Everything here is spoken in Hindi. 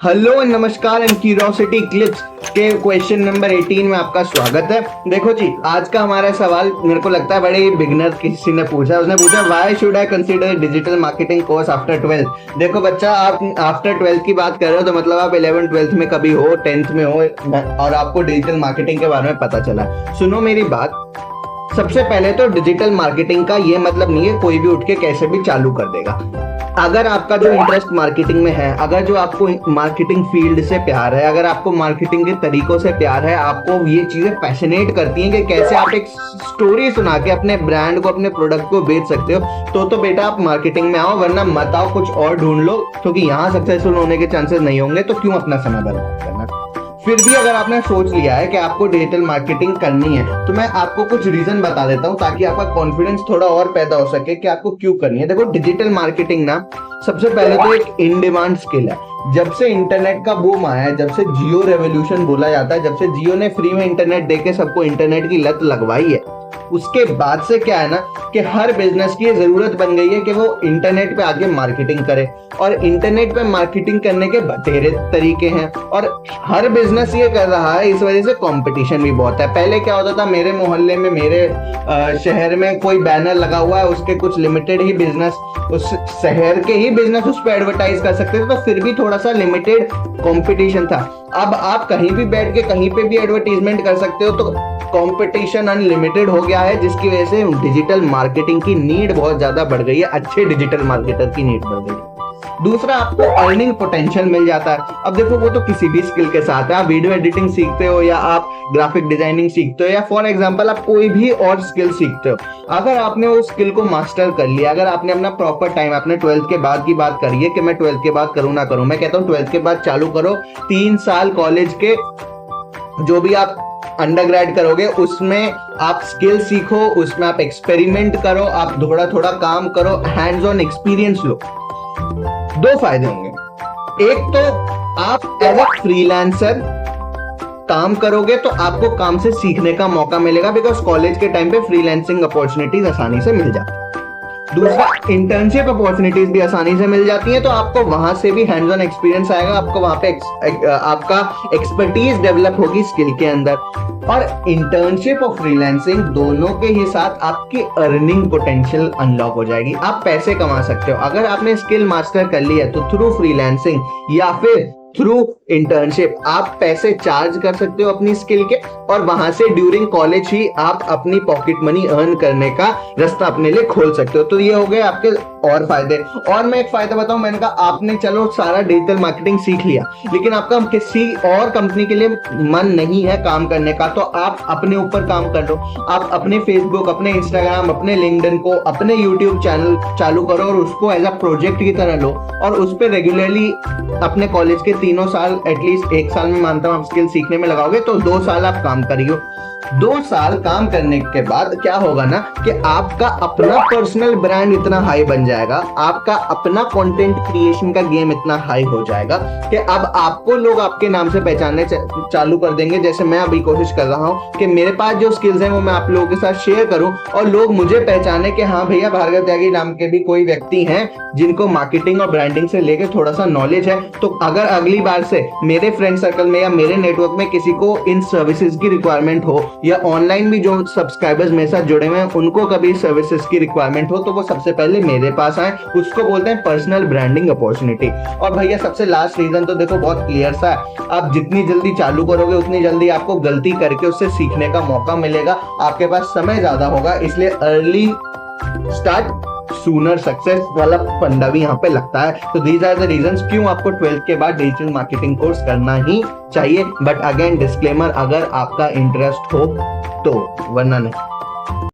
हेलो नमस्कार एंड क्यूरियोसिटी क्लिप्स के क्वेश्चन नंबर 18 में आपका स्वागत है। देखो जी, आज का हमारा सवाल मेरे को लगता है बड़े बिगिनर किसी ने पूछा। उसने पूछा why should I consider digital marketing course after 12th। देखो बच्चा, आप आफ्टर 12th की बात कर रहे हो तो मतलब आप 11th 12th में कभी हो, 10th में हो और आपको डिजिटल मार्केटिंग के बारे में पता चला। सुनो मेरी बात, सबसे पहले तो डिजिटल मार्केटिंग का ये मतलब नहीं है कोई भी उठ के कैसे भी चालू कर देगा। अगर आपका जो इंटरेस्ट मार्केटिंग में है, अगर जो आपको मार्केटिंग फील्ड से प्यार है, अगर आपको मार्केटिंग के तरीकों से प्यार है, आपको ये चीजें पैशनेट करती हैं कि कैसे आप एक स्टोरी सुना के अपने ब्रांड को, अपने प्रोडक्ट को बेच सकते हो, तो बेटा आप मार्केटिंग में आओ, वरना मत आओ, कुछ और ढूंढ लो, क्योंकि यहाँ सक्सेसफुल होने के चांसेस नहीं होंगे। तो क्यों अपना समय बर्बाद करना। फिर भी अगर आपने सोच लिया है कि आपको डिजिटल मार्केटिंग करनी है तो मैं आपको कुछ रीजन बता देता हूं ताकि आपका कॉन्फिडेंस थोड़ा और पैदा हो सके कि आपको क्यों करनी है। देखो, डिजिटल मार्केटिंग ना सबसे पहले तो एक इन डिमांड स्किल है। जब से इंटरनेट का बूम आया है, जब से जियो रेवोल्यूशन बोला जाता है, जब से जियो ने फ्री में इंटरनेट देके सबको इंटरनेट की लत लगवाई है, उसके बाद से क्या है ना कि हर बिजनेस की ये जरूरत बन गई है कि वो इंटरनेट पे आके मार्केटिंग करे। और इंटरनेट पे मार्केटिंग करने के बतेरे तरीके हैं और हर बिजनेस ये कर रहा है। इस वजह से कंपटीशन भी बहुत है। पहले क्या होता था, मेरे मोहल्ले में, मेरे शहर में कोई बैनर लगा हुआ है, उसके कुछ लिमिटेड ही बिजनेस, उस शहर के ही बिजनेस उस पर एडवर्टाइज कर सकते थे, तो फिर भी थोड़ा सा लिमिटेड कंपटीशन था। अब आप कहीं भी बैठ के कहीं पे भी एडवर्टीजमेंट कर सकते हो, तो कंपटीशन अनलिमिटेड हो गया है, जिसकी वजह से डिजिटल मार्केटिंग की नीड बहुत ज्यादा बढ़ गई है। अच्छे डिजिटल मार्केटर की नीड बढ़ गई है। दूसरा, आपको अर्निंग पोटेंशियल मिल जाता है। अब देखो, वो तो किसी भी स्किल के साथ है। आप वीडियो एडिटिंग सीखते हो या आप ग्राफिक डिजाइनिंग सीखते हो या फॉर एग्जांपल आप कोई भी और स्किल सीखते हो, अगर आपने वो स्किल को मास्टर कर लिया, अगर आपने अपना प्रॉपर टाइम, आपने 12th के बाद की बात करी है कि मैं 12th के बाद करूं ना करूं, मैं कहता हूं 12th के बाद चालू करो। 3 साल कॉलेज के जो भी आप अंडरग्रेड करोगे उसमें आप स्किल सीखो, उसमें आप एक्सपेरिमेंट करो, आप थोड़ा थोड़ा काम करो, हैंड्स ऑन एक्सपीरियंस लो। 2 फायदे होंगे। एक तो आप एज अ फ्रीलांसर काम करोगे तो आपको काम से सीखने का मौका मिलेगा, बिकॉज कॉलेज के टाइम पे फ्रीलांसिंग अपॉर्चुनिटीज आसानी से मिल जाती है। दूसरा, इंटर्नशिप अपॉर्चुनिटीज भी आसानी से मिल जाती हैं, तो आपको वहां से भी हैंड्स ऑन एक्सपीरियंस आएगा, आपको वहां पे आपका एक्सपर्टीज डेवलप होगी स्किल के अंदर। और इंटर्नशिप और फ्रीलांसिंग दोनों के ही साथ आपकी अर्निंग पोटेंशियल अनलॉक हो जाएगी। आप पैसे कमा सकते हो। अगर आपने स्किल मास्टर कर लिया तो थ्रू फ्रीलांसिंग या फिर थ्रू इंटर्नशिप आप पैसे चार्ज कर सकते हो अपनी स्किल के, और वहां से ड्यूरिंग कॉलेज ही आप अपनी पॉकेट मनी अर्न करने का रास्ता अपने लिए खोल सकते हो। तो ये हो गए आपके और फायदे। और मैं एक फायदा बताऊं, मैंने कहा आपने चलो सारा डिजिटल मार्केटिंग सीख लिया, लेकिन आपका किसी और कंपनी के लिए मन नहीं है काम करने का, तो आप अपने ऊपर काम कर लो। आप अपने फेसबुक, अपने इंस्टाग्राम, अपने लिंक्डइन को, अपने यूट्यूब चैनल चालू करो और उसको एज अ प्रोजेक्ट की तरह लो और उस पर रेगुलरली अपने कॉलेज के 3 साल, एटलीस्ट 1 साल में मानता हूं आप स्किल सीखने में लगाओगे तो 2 साल आप काम करियो। 2 साल काम करने के बाद क्या होगा ना कि आपका अपना पर्सनल ब्रांड इतना हाई बन जाएगा, आपका अपना कंटेंट क्रिएशन का गेम इतना हाई हो जाएगा कि अब आपको लोग आपके नाम से पहचानने चालू कर देंगे। जैसे मैं अभी कोशिश कर रहा हूं कि मेरे पास जो स्किल्स हैं वो मैं आप लोगों के साथ शेयर करूं और लोग मुझे पहचाने कि हाँ भैया, भार्गव त्यागी नाम के भी कोई व्यक्ति हैं जिनको मार्केटिंग और ब्रांडिंग से लेकर थोड़ा सा नॉलेज है। तो अगर अगली बार से मेरे फ्रेंड सर्कल में या मेरे नेटवर्क में किसी को इन सर्विसेज की रिक्वायरमेंट हो, या ऑनलाइन भी जो सब्सक्राइबर्स मेरे साथ जुड़े हुए हैं उनको कभी सर्विसेज की रिक्वायरमेंट हो, तो वो सबसे पहले मेरे पास आए। उसको बोलते हैं पर्सनल ब्रांडिंग अपॉर्चुनिटी। और भैया सबसे लास्ट रीजन तो देखो बहुत क्लियर सा है, आप जितनी जल्दी चालू करोगे उतनी जल्दी आपको गलती करके उससे सीखने का मौका मिलेगा, आपके पास समय ज्यादा होगा। इसलिए अर्ली स्टार्ट सूनर सक्सेस वाला फंडा भी यहाँ पे लगता है। तो दीज आर द रीजंस क्यों आपको 12th के बाद डिजिटल मार्केटिंग कोर्स करना ही चाहिए। बट अगेन डिस्क्लेमर, अगर आपका इंटरेस्ट हो तो, वरना नहीं।